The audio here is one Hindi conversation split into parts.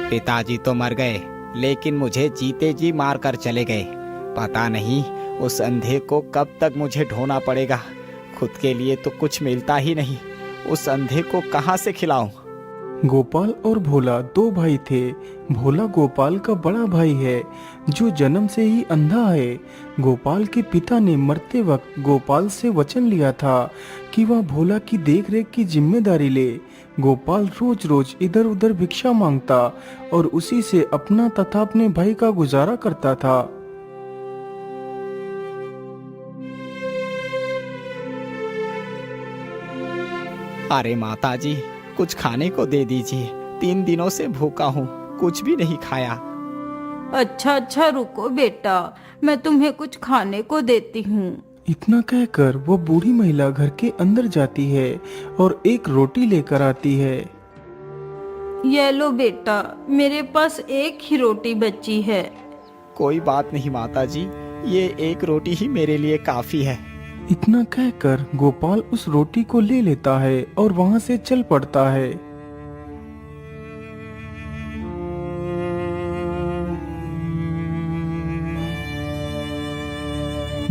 पिताजी तो मर गए, लेकिन मुझे जीते जी मार कर चले गए। पता नहीं उस अंधे को कब तक मुझे ढोना पड़ेगा। खुद के लिए तो कुछ मिलता ही नहीं, उस अंधे को कहाँ से खिलाऊं? गोपाल और भोला दो भाई थे। भोला गोपाल का बड़ा भाई है जो जन्म से ही अंधा है। गोपाल के पिता ने मरते वक्त गोपाल से वचन लिया था कि वह भोला की देखरेख की जिम्मेदारी ले। गोपाल रोज रोज इधर उधर भिक्षा मांगता और उसी से अपना तथा अपने भाई का गुजारा करता था। अरे माताजी, कुछ खाने को दे दीजिए। 3 दिनों से भूखा हूँ, कुछ भी नहीं खाया। अच्छा अच्छा रुको बेटा, मैं तुम्हें कुछ खाने को देती हूँ। इतना कहकर वो बूढ़ी महिला घर के अंदर जाती है और एक रोटी लेकर आती है। ये लो बेटा, मेरे पास एक ही रोटी बची है। कोई बात नहीं माताजी, ये एक रोटी ही मेरे लिए काफी है। इतना कहकर गोपाल उस रोटी को ले लेता है और वहां से चल पड़ता है।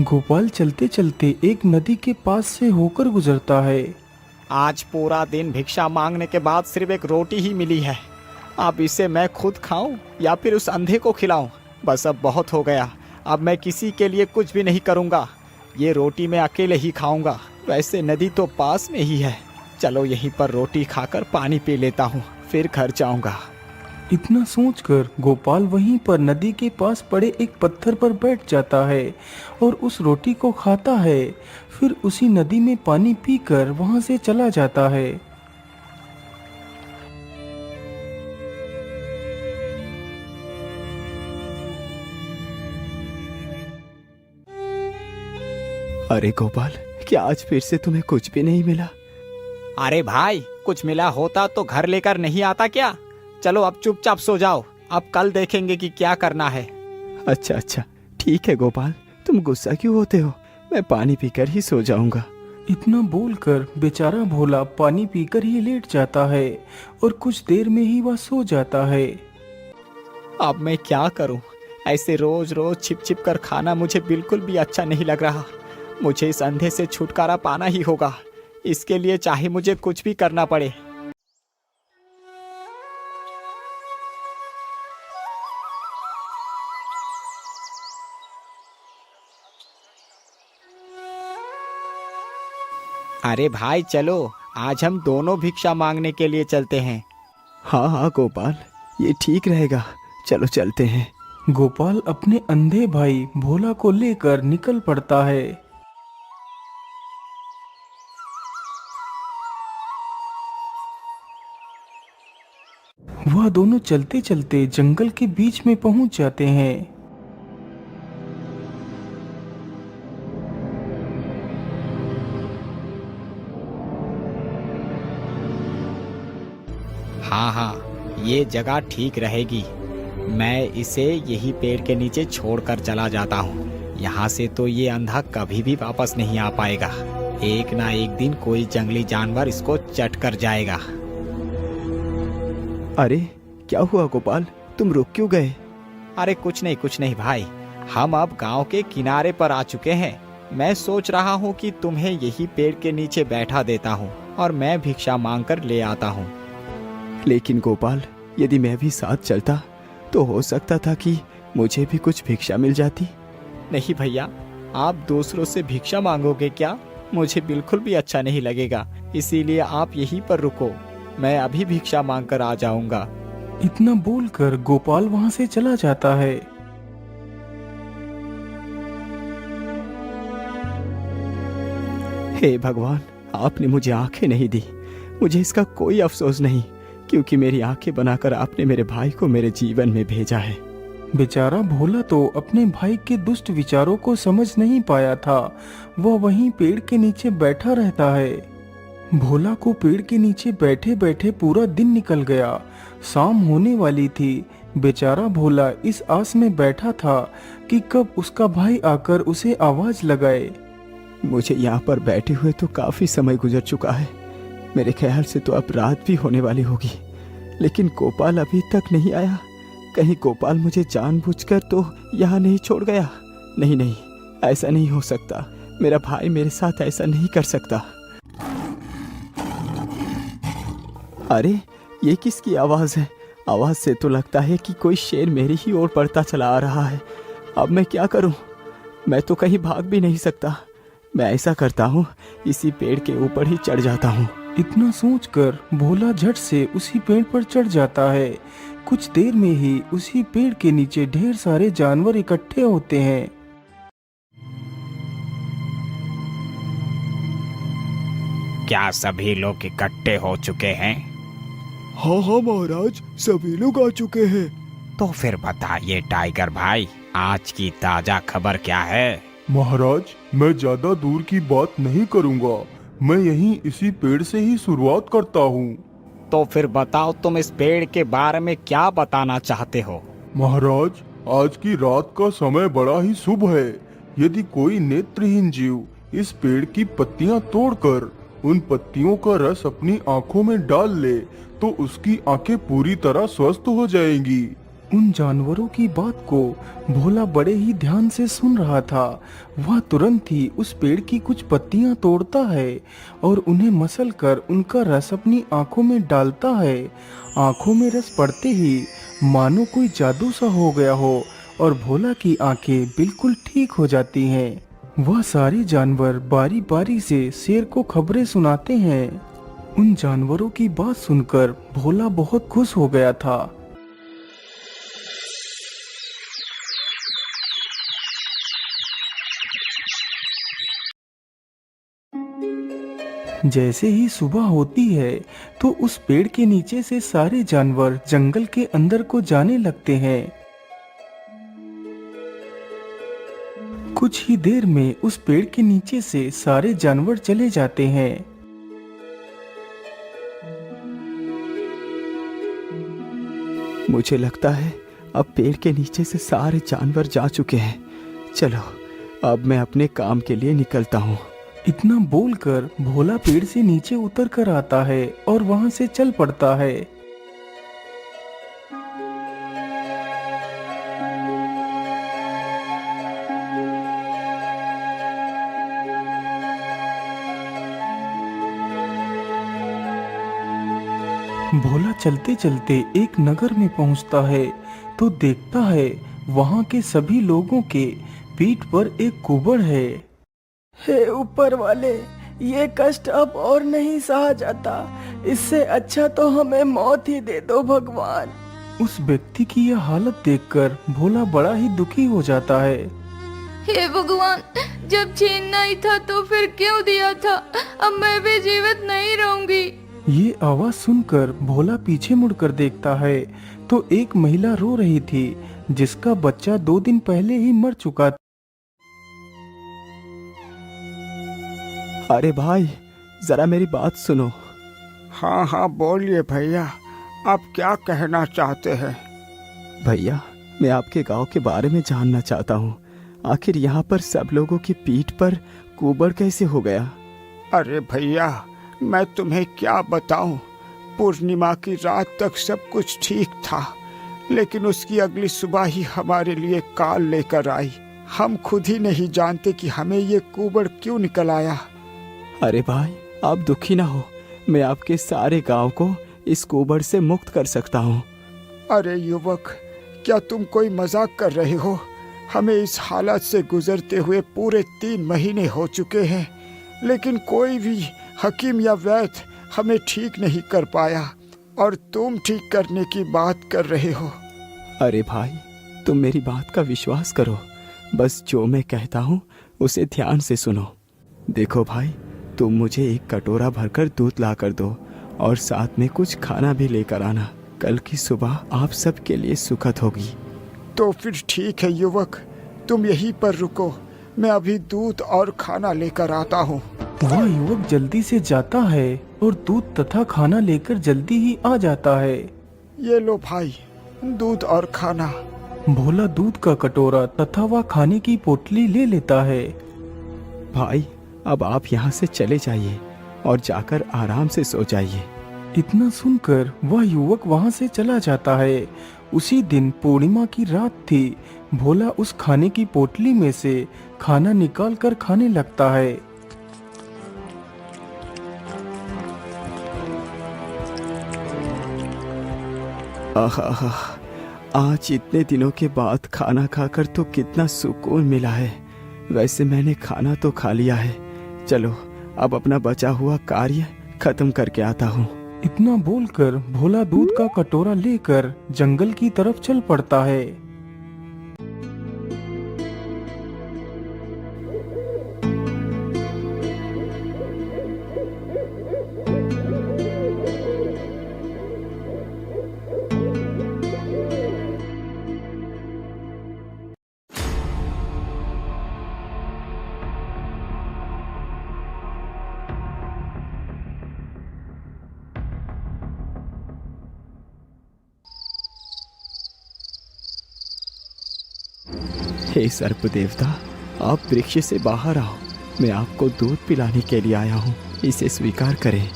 गोपाल चलते चलते एक नदी के पास से होकर गुजरता है। आज पूरा दिन भिक्षा मांगने के बाद सिर्फ एक रोटी ही मिली है। अब इसे मैं खुद खाऊं या फिर उस अंधे को खिलाऊं? बस अब बहुत हो गया। अब मैं किसी के लिए कुछ भी नहीं करूंगा। ये रोटी मैं अकेले ही खाऊंगा। वैसे नदी तो पास में ही है, चलो यहीं पर रोटी खाकर पानी पी लेता हूँ, फिर घर जाऊंगा। इतना सोचकर गोपाल वहीं पर नदी के पास पड़े एक पत्थर पर बैठ जाता है और उस रोटी को खाता है। फिर उसी नदी में पानी पीकर वहां से चला जाता है। अरे गोपाल, क्या आज फिर से तुम्हें कुछ भी नहीं मिला? अरे भाई, कुछ मिला होता तो घर लेकर नहीं आता क्या? चलो अब चुपचाप सो जाओ, अब कल देखेंगे कि क्या करना है। अच्छा अच्छा, ठीक है गोपाल, तुम गुस्सा क्यों होते हो? मैं पानी पीकर ही सो जाऊंगा। इतना बोलकर बेचारा भोला पानी पीकर ही लेट जाता है और कुछ देर में ही वह सो जाता है। अब मैं क्या करूं? ऐसे रोज रोज छिप छिप कर खाना मुझे बिल्कुल भी अच्छा नहीं लग रहा। मुझे इस अंधे से छुटकारा पाना ही होगा, इसके लिए चाहे मुझे कुछ भी करना पड़े। अरे भाई चलो, आज हम दोनों भिक्षा मांगने के लिए चलते हैं। हाँ हाँ गोपाल, ये ठीक रहेगा, चलो चलते हैं। गोपाल अपने अंधे भाई भोला को लेकर निकल पड़ता है। वह दोनों चलते चलते जंगल के बीच में पहुंच जाते हैं। हाँ हाँ, ये जगह ठीक रहेगी। मैं इसे यही पेड़ के नीचे छोड़कर चला जाता हूँ। यहाँ से तो ये अंधा कभी भी वापस नहीं आ पाएगा। एक ना एक दिन कोई जंगली जानवर इसको चट कर जाएगा। अरे क्या हुआ गोपाल, तुम रुक क्यों गए? अरे कुछ नहीं भाई, हम अब गांव के किनारे पर आ चुके हैं। मैं सोच रहा हूँ कि तुम्हें यही पेड़ के नीचे बैठा देता हूँ और मैं भिक्षा मांग कर ले आता हूँ। लेकिन गोपाल, यदि मैं भी साथ चलता तो हो सकता था कि मुझे भी कुछ भिक्षा मिल जाती। नहीं भैया, आप दूसरों से भिक्षा मांगोगे क्या? मुझे बिल्कुल भी अच्छा नहीं लगेगा, इसीलिए आप यहीं पर रुको, मैं अभी भिक्षा मांग कर आ जाऊंगा। इतना बोलकर गोपाल वहां से चला जाता है। हे भगवान, आपने मुझे आंखें नहीं दी। मुझे इसका कोई अफसोस नहीं, क्योंकि मेरी आंखें बनाकर आपने मेरे भाई को मेरे जीवन में भेजा है। बेचारा भोला तो अपने भाई के दुष्ट विचारों को समझ नहीं पाया था। वह वहीं पेड़ के नीचे बैठा रहता है। भोला को पेड़ के नीचे बैठे बैठे पूरा दिन निकल गया। शाम होने वाली थी। बेचारा भोला इस आस में बैठा था कि कब उसका भाई आकर उसे आवाज लगाए। मुझे यहाँ पर बैठे हुए तो काफी समय गुजर चुका है। मेरे ख्याल से तो अब रात भी होने वाली होगी। लेकिन गोपाल अभी तक नहीं आया। कहीं गोपाल मुझे जानबूझकर तो यहाँ नहीं छोड़ गया। नहीं नहीं, ऐसा नहीं हो सकता। मेरा भाई मेरे साथ ऐसा नहीं कर सकता। अरे ये किसकी आवाज़ है? आवाज़ से तो लगता है कि कोई शेर मेरी ही ओर बढ़ता चला आ रहा है। अब मैं क्या करूं? मैं तो कहीं भाग भी नहीं सकता। मैं ऐसा करता हूं, इसी पेड़ के ऊपर ही चढ़ जाता हूं। इतना सोचकर भोला झट से उसी पेड़ पर चढ़ जाता है। कुछ देर में ही उसी पेड़ के नीचे ढेर सारे जानवर इकट्ठे होते हैं। क्या सभी लोग इकट्ठे हो चुके हैं? हाँ हाँ महाराज, सभी लोग आ चुके हैं। तो फिर बताइए टाइगर भाई, आज की ताजा खबर क्या है? महाराज, मैं ज्यादा दूर की बात नहीं करूंगा। मैं यहीं इसी पेड़ से ही शुरुआत करता हूँ। तो फिर बताओ, तुम इस पेड़ के बारे में क्या बताना चाहते हो? महाराज, आज की रात का समय बड़ा ही शुभ है। यदि कोई नेत्रहीन जीव इस पेड़ की पत्तियां तोड़कर उन पत्तियों का रस अपनी आंखों में डाल ले तो उसकी आंखें पूरी तरह स्वस्थ हो जाएंगी। उन जानवरों की बात को भोला बड़े ही ध्यान से सुन रहा था। वह तुरंत ही उस पेड़ की कुछ पत्तियां तोड़ता है और उन्हें मसल कर उनका रस अपनी आंखों में डालता है। आंखों में रस पड़ते ही मानो कोई जादू सा हो गया हो और भोला की आंखें बिल्कुल ठीक हो जाती हैं। वह सारे जानवर बारी बारी से शेर को खबरें सुनाते हैं। उन जानवरों की बात सुनकर भोला बहुत खुश हो गया था। जैसे ही सुबह होती है तो उस पेड़ के नीचे से सारे जानवर जंगल के अंदर को जाने लगते हैं। कुछ ही देर में उस पेड़ के नीचे से सारे जानवर चले जाते हैं। मुझे लगता है अब पेड़ के नीचे से सारे जानवर जा चुके हैं। चलो, अब मैं अपने काम के लिए निकलता हूँ। इतना बोलकर भोला पेड़ से नीचे उतर कर आता है और वहां से चल पड़ता है। भोला चलते चलते एक नगर में पहुंचता है तो देखता है वहां के सभी लोगों के पीठ पर एक कुबड़ है। हे ऊपर वाले, ये कष्ट अब और नहीं सहा जाता। इससे अच्छा तो हमें मौत ही दे दो भगवान। उस व्यक्ति की यह हालत देखकर भोला बड़ा ही दुखी हो जाता है। हे भगवान, जब छीनना ही था तो फिर क्यों दिया था? अब मैं भी जीवित नहीं रहूंगी। ये आवाज सुनकर भोला पीछे मुड़कर देखता है तो एक महिला रो रही थी जिसका बच्चा 2 दिन पहले ही मर चुका था। अरे भाई, जरा मेरी बात सुनो। हाँ हाँ, बोलिए भैया, आप क्या कहना चाहते हैं? भैया, मैं आपके गांव के बारे में जानना चाहता हूँ। आखिर यहाँ पर सब लोगों की पीठ पर कुबड़ कैसे हो गया? अरे भैया, मैं तुम्हें क्या बताऊं। पूर्णिमा की रात तक सब कुछ ठीक था, लेकिन उसकी अगली सुबह ही हमारे लिए काल लेकर आई। हम खुद ही नहीं जानते कि हमें ये कुबड़ क्यों निकल आया। अरे भाई, आप दुखी ना हो। मैं आपके सारे गांव को इस कुबड़ से मुक्त कर सकता हूँ। अरे युवक, क्या तुम कोई मजाक कर रहे हो? हमें इस हालत से गुजरते हुए पूरे 3 महीने हो चुके हैं, लेकिन कोई भी हकीम या वैद्य हमें ठीक नहीं कर पाया, और तुम ठीक करने की बात कर रहे हो। अरे भाई, तुम मेरी बात का विश्वास करो। बस जो मैं कहता हूँ उसे ध्यान से सुनो। देखो भाई, तुम मुझे एक कटोरा भरकर दूध ला कर दो और साथ में कुछ खाना भी लेकर आना। कल की सुबह आप सबके लिए सुखद होगी। तो फिर ठीक है युवक, तुम यहीं पर रुको, मैं अभी दूध और खाना लेकर आता हूँ। वह युवक जल्दी से जाता है और दूध तथा खाना लेकर जल्दी ही आ जाता है। ये लो भाई, दूध और खाना। भोला दूध का कटोरा तथा वह खाने की पोटली ले लेता है। भाई, अब आप यहाँ से चले जाइए और जाकर आराम से सो जाइए। इतना सुनकर वह युवक वहां से चला जाता है। उसी दिन पूर्णिमा की रात थी। भोला उस खाने की पोटली में से खाना निकाल कर खाने लगता है। आहा, आज इतने दिनों के बाद खाना खाकर तो कितना सुकून मिला है। वैसे मैंने खाना तो खा लिया है, चलो अब अपना बचा हुआ कार्य खत्म करके आता हूँ। इतना बोलकर भोला दूध का कटोरा लेकर जंगल की तरफ चल पड़ता है। हे सर्प देवता, आप वृक्ष से बाहर आओ। मैं आपको दूध पिलाने के लिए आया हूँ, इसे स्वीकार करें।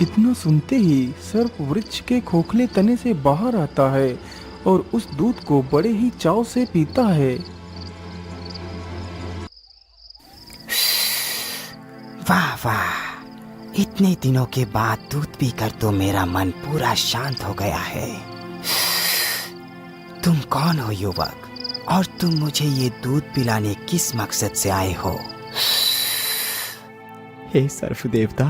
इतना सुनते ही सर्प वृक्ष के खोखले तने से बाहर आता है और उस दूध को बड़े ही चाव से पीता है। वाह वाह, इतने दिनों के बाद दूध पीकर तो मेरा मन पूरा शांत हो गया है। तुम कौन हो युवक, और तुम मुझे ये दूध पिलाने किस मकसद से आए हो? हे सर्प देवता,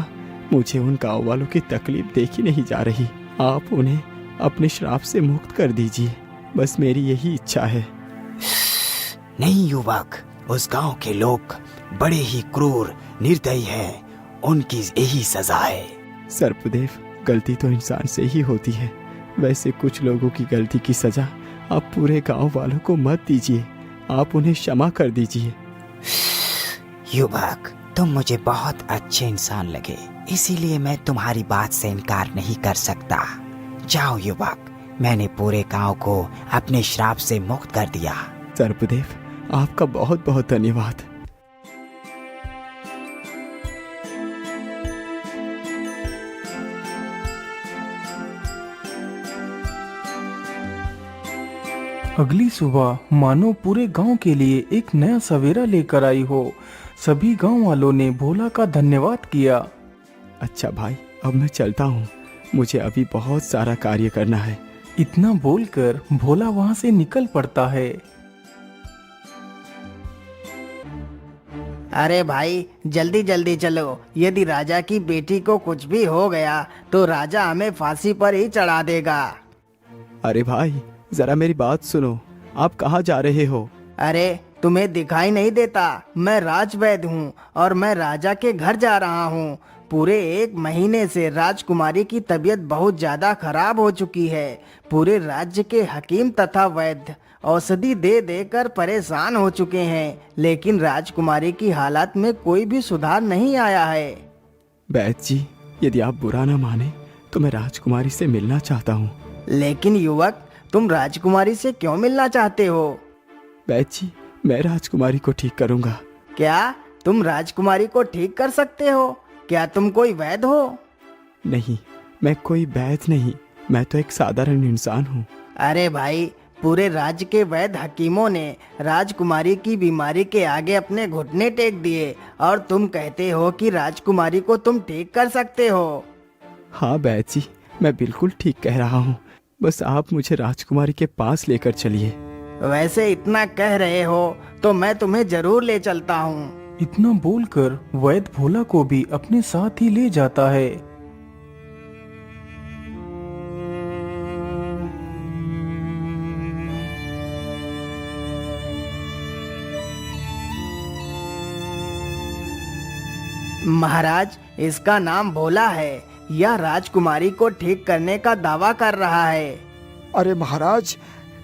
मुझे उन गांव वालों की तकलीफ देखी नहीं जा रही। आप उन्हें अपने श्राप से मुक्त कर दीजिए, बस मेरी यही इच्छा है। नहीं युवक, उस गांव के लोग बड़े ही क्रूर निर्दयी हैं, उनकी यही सजा है। सर्पदेव, गलती तो इंसान से ही होती है। वैसे कुछ लोगों की गलती की सजा आप पूरे गांव वालों को मत दीजिए, आप उन्हें क्षमा कर दीजिए। युवक, तुम मुझे बहुत अच्छे इंसान लगे, इसीलिए मैं तुम्हारी बात से इनकार नहीं कर सकता। जाओ युवक, मैंने पूरे गांव को अपने श्राप से मुक्त कर दिया। सर्पदेव, आपका बहुत बहुत धन्यवाद। अगली सुबह मानो पूरे गांव के लिए एक नया सवेरा लेकर आई हो। सभी गांव वालों ने भोला का धन्यवाद किया। अच्छा भाई, अब मैं चलता हूँ, मुझे अभी बहुत सारा कार्य करना है। इतना बोलकर भोला वहां से निकल पड़ता है। अरे भाई, जल्दी जल्दी चलो, यदि राजा की बेटी को कुछ भी हो गया तो राजा हमें फांसी पर ही चढ़ा देगा। अरे भाई, जरा मेरी बात सुनो, आप कहाँ जा रहे हो? अरे तुम्हें दिखाई नहीं देता, मैं राजवैद्य हूँ और मैं राजा के घर जा रहा हूँ। पूरे 1 महीने से राजकुमारी की तबीयत बहुत ज्यादा खराब हो चुकी है। पूरे राज्य के हकीम तथा वैद्य औषधि दे देकर परेशान हो चुके हैं, लेकिन राजकुमारी की हालत में कोई भी सुधार नहीं आया है। वैद्य जी, यदि आप बुरा न माने तो मैं राजकुमारी से मिलना चाहता हूँ। लेकिन युवक, तुम राजकुमारी से क्यों मिलना चाहते हो? वैद्य जी, मैं राजकुमारी को ठीक करूँगा। क्या तुम राजकुमारी को ठीक कर सकते हो? क्या तुम कोई वैद्य हो? नहीं, मैं कोई वैद्य नहीं, मैं तो एक साधारण इंसान हूँ। अरे भाई, पूरे राज्य के वैद्य हकीमों ने राजकुमारी की बीमारी के आगे अपने घुटने टेक दिए और तुम कहते हो कि राजकुमारी को तुम ठीक कर सकते हो। हाँ वैद्य जी, मैं बिल्कुल ठीक कह रहा हूँ, बस आप मुझे राजकुमारी के पास लेकर चलिए। वैसे इतना कह रहे हो तो मैं तुम्हें जरूर ले चलता हूँ। इतना बोलकर वैद्य भोला को भी अपने साथ ही ले जाता है। महाराज, इसका नाम भोला है। यह राजकुमारी को ठीक करने का दावा कर रहा है। अरे महाराज,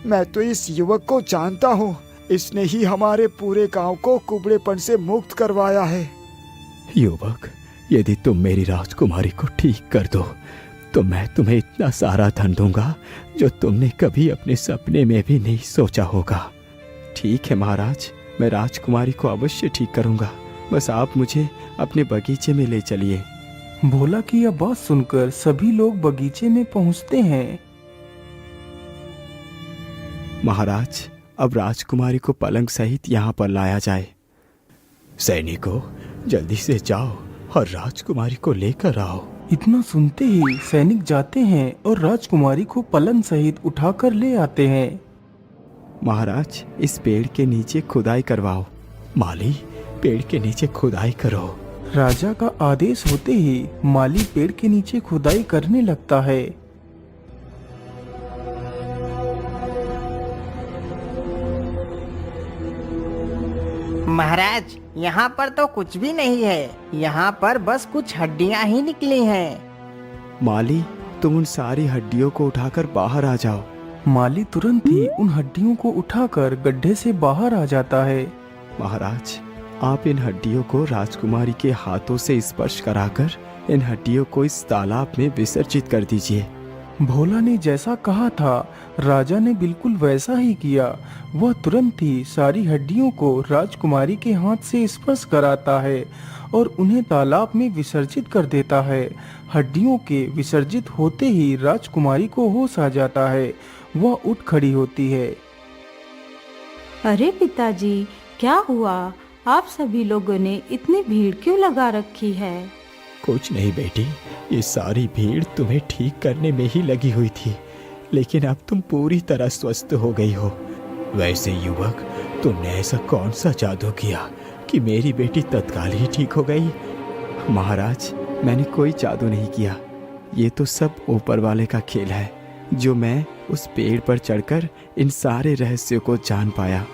मैं तो इस युवक को जानता हूँ, इसने ही हमारे पूरे गांव को कुबड़ेपन से मुक्त करवाया है। युवक, यदि तुम मेरी राजकुमारी को ठीक कर दो तो मैं तुम्हें इतना सारा धन दूंगा जो तुमने कभी अपने सपने में भी नहीं सोचा होगा। ठीक है महाराज, मैं राजकुमारी को अवश्य ठीक करूंगा, बस आप मुझे अपने बगीचे में ले चलिए। भोला की यह बात सुनकर सभी लोग बगीचे में पहुंचते हैं। महाराज, अब राजकुमारी को पलंग सहित यहाँ पर लाया जाए। सैनिकों, जल्दी से जाओ और राजकुमारी को लेकर आओ। इतना सुनते ही सैनिक जाते हैं और राजकुमारी को पलंग सहित उठाकर ले आते हैं। महाराज, इस पेड़ के नीचे खुदाई करवाओ। माली, पेड़ के नीचे खुदाई करो। राजा का आदेश होते ही माली पेड़ के नीचे खुदाई करने लगता है। महाराज, यहाँ पर तो कुछ भी नहीं है। यहाँ पर बस कुछ हड्डियाँ ही निकली हैं। माली, तुम उन सारी हड्डियों को उठाकर बाहर आ जाओ। माली तुरंत ही उन हड्डियों को उठाकर गड्ढे से बाहर आ जाता है। महाराज, आप इन हड्डियों को राजकुमारी के हाथों से स्पर्श कराकर इन हड्डियों को इस तालाब में विसर्जित कर दीजिए। भोला ने जैसा कहा था, राजा ने बिल्कुल वैसा ही किया। वह तुरंत ही सारी हड्डियों को राजकुमारी के हाथ से स्पर्श कराता है और उन्हें तालाब में विसर्जित कर देता है। हड्डियों के विसर्जित होते ही राजकुमारी को होश आ जाता है। वह उठ खड़ी होती है। अरे पिताजी, क्या हुआ? आप सभी लोगों ने इतनी भीड़ क्यों लगा रखी है? कुछ नहीं बेटी, ये सारी भीड़ तुम्हें ठीक करने में ही लगी हुई थी, लेकिन अब तुम पूरी तरह स्वस्थ हो गई हो। वैसे युवक, तुमने ऐसा कौन सा जादू किया कि मेरी बेटी तत्काल ही ठीक हो गई? महाराज, मैंने कोई जादू नहीं किया। ये तो सब ऊपर वाले का खेल है, जो मैं उस पेड़ पर चढ़कर इन सारे रहस्यों को जान पाया।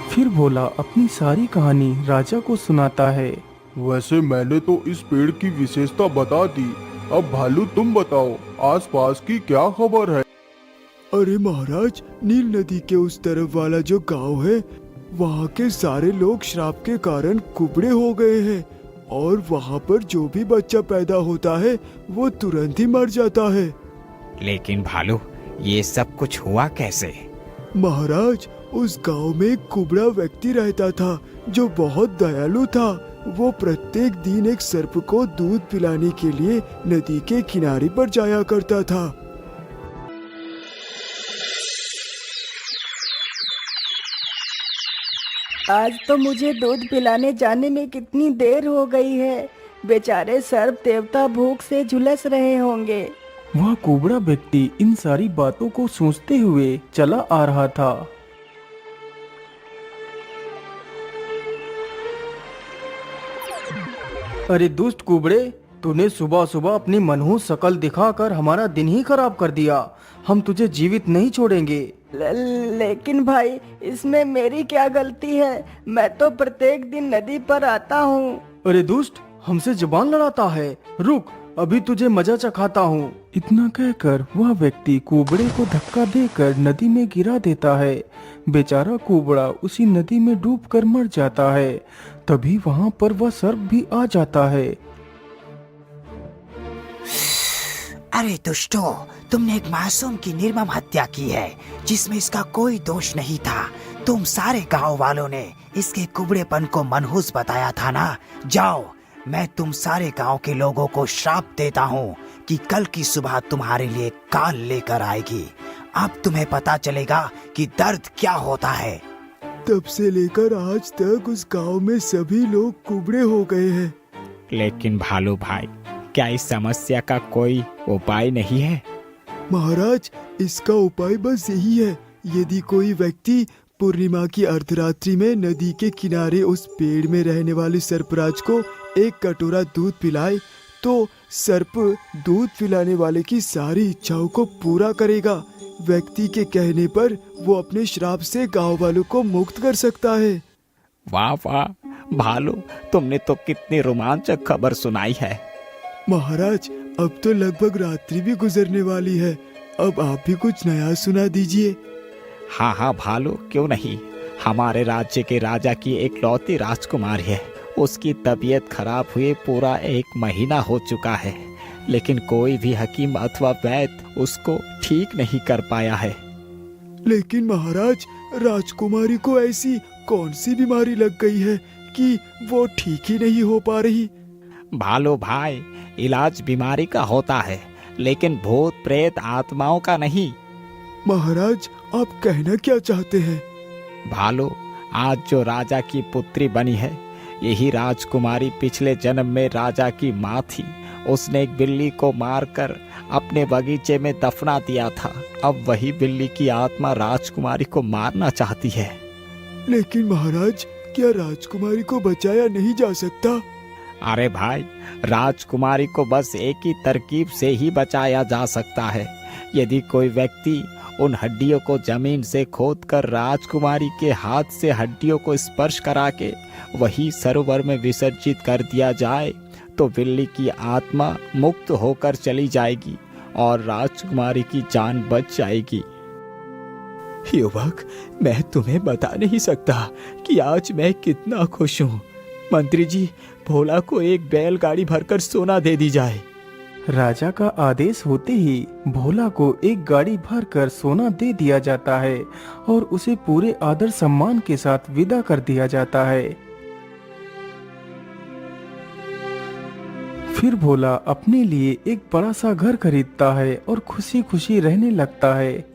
फिर भोला अपनी सारी कहानी राजा को सुनाता है। वैसे मैंने तो इस पेड़ की विशेषता बता दी। अब भालू, तुम बताओ, आसपास की क्या खबर है? अरे महाराज, नील नदी के उस तरफ वाला जो गांव है, वहाँ के सारे लोग श्राप के कारण कुबड़े हो गए हैं और वहाँ पर जो भी बच्चा पैदा होता है वो तुरंत ही मर जाता है। लेकिन भालू, ये सब कुछ हुआ कैसे? महाराज, उस गांव में एक कुबड़ा व्यक्ति रहता था जो बहुत दयालु था। वो प्रत्येक दिन एक सर्प को दूध पिलाने के लिए नदी के किनारे पर जाया करता था। आज तो मुझे दूध पिलाने जाने में कितनी देर हो गई है। बेचारे सर्प देवता भूख से झुलस रहे होंगे। वह कुबड़ा व्यक्ति इन सारी बातों को सोचते हुए चला आ रहा था। अरे दुष्ट कुबड़े, तूने सुबह सुबह अपनी मनहूस शकल दिखाकर हमारा दिन ही खराब कर दिया। हम तुझे जीवित नहीं छोड़ेंगे। लेकिन भाई, इसमें मेरी क्या गलती है? मैं तो प्रत्येक दिन नदी पर आता हूँ। अरे दुष्ट, हमसे जुबान लड़ाता है। रुक, अभी तुझे मजा चखाता हूँ। इतना कहकर वह व्यक्ति कुबड़े को धक्का देकर नदी में गिरा देता है। बेचारा कुबड़ा उसी नदी में डूबकर मर जाता है। तभी वहाँ पर वह सर्प भी आ जाता है। अरे दुष्टों, तुमने एक मासूम की निर्मम हत्या की है जिसमें इसका कोई दोष नहीं था। तुम सारे गांव वालों ने इसके कुबड़ेपन को मनहूस बताया था ना। जाओ, मैं तुम सारे गांव के लोगों को श्राप देता हूँ कि कल की सुबह तुम्हारे लिए काल लेकर आएगी। अब तुम्हें पता चलेगा कि दर्द क्या होता है। तब से लेकर आज तक उस गांव में सभी लोग कुबड़े हो गए हैं। लेकिन भालू भाई, क्या इस समस्या का कोई उपाय नहीं है? महाराज, इसका उपाय बस यही है। यदि कोई व्यक्ति पूर्णिमा की अर्धरात्रि में नदी के किनारे उस पेड़ में रहने वाले सर्पराज को एक कटोरा दूध पिलाए, तो सर्प दूध पिलाने वाले की सारी इच्छाओं को पूरा करेगा। व्यक्ति के कहने पर वो अपने श्राप से गांव वालों को मुक्त कर सकता है। वाह वाह भालू, तुमने तो कितनी रोमांचक खबर सुनाई है। महाराज, अब तो लगभग रात्रि भी गुजरने वाली है। अब आप भी कुछ नया सुना दीजिए। हाँ हाँ भालू, क्यों नहीं। हमारे राज्य के राजा की एकलौती राजकुमारी है। उसकी तबीयत खराब हुए पूरा 1 महीना हो चुका है, लेकिन कोई भी हकीम अथवा वैद्य उसको ठीक नहीं कर पाया है। लेकिन महाराज, राजकुमारी को ऐसी कौन सी बीमारी लग गई है कि वो ठीक ही नहीं हो पा रही? भालो भाई, इलाज बीमारी का होता है, लेकिन भूत प्रेत आत्माओं का नहीं। महाराज, आप कहना क्या चाहते हैं? भालो, आज जो राजा की पुत्री बनी है, यही राजकुमारी पिछले जन्म में राजा की माँ थी। उसने एक बिल्ली को मारकर अपने बगीचे में दफना दिया था। अब वही बिल्ली की आत्मा राजकुमारी को मारना चाहती है। लेकिन महाराज, क्या राजकुमारी को बचाया नहीं जा सकता? अरे भाई, राजकुमारी को बस एक ही तरकीब से ही बचाया जा सकता है। यदि कोई व्यक्ति उन हड्डियों को जमीन से खोदकर राजकुमारी के हाथ से हड्डियों को स्पर्श करा के वही सरोवर में विसर्जित कर दिया जाए, तो बिल्ली की आत्मा मुक्त होकर चली जाएगी और राजकुमारी की जान बच जाएगी। युवक, मैं तुम्हें बता नहीं सकता कि आज मैं कितना खुश हूँ। मंत्री जी, भोला को एक बैलगाड़ी भरकर सोना दे दी जाए। राजा का आदेश होते ही भोला को एक गाड़ी भरकर सोना दे दिया जाता है और उसे पूरे आदर सम्मान के साथ विदा कर दिया जाता है। फिर भोला अपने लिए एक बड़ा सा घर खरीदता है और खुशी खुशी रहने लगता है।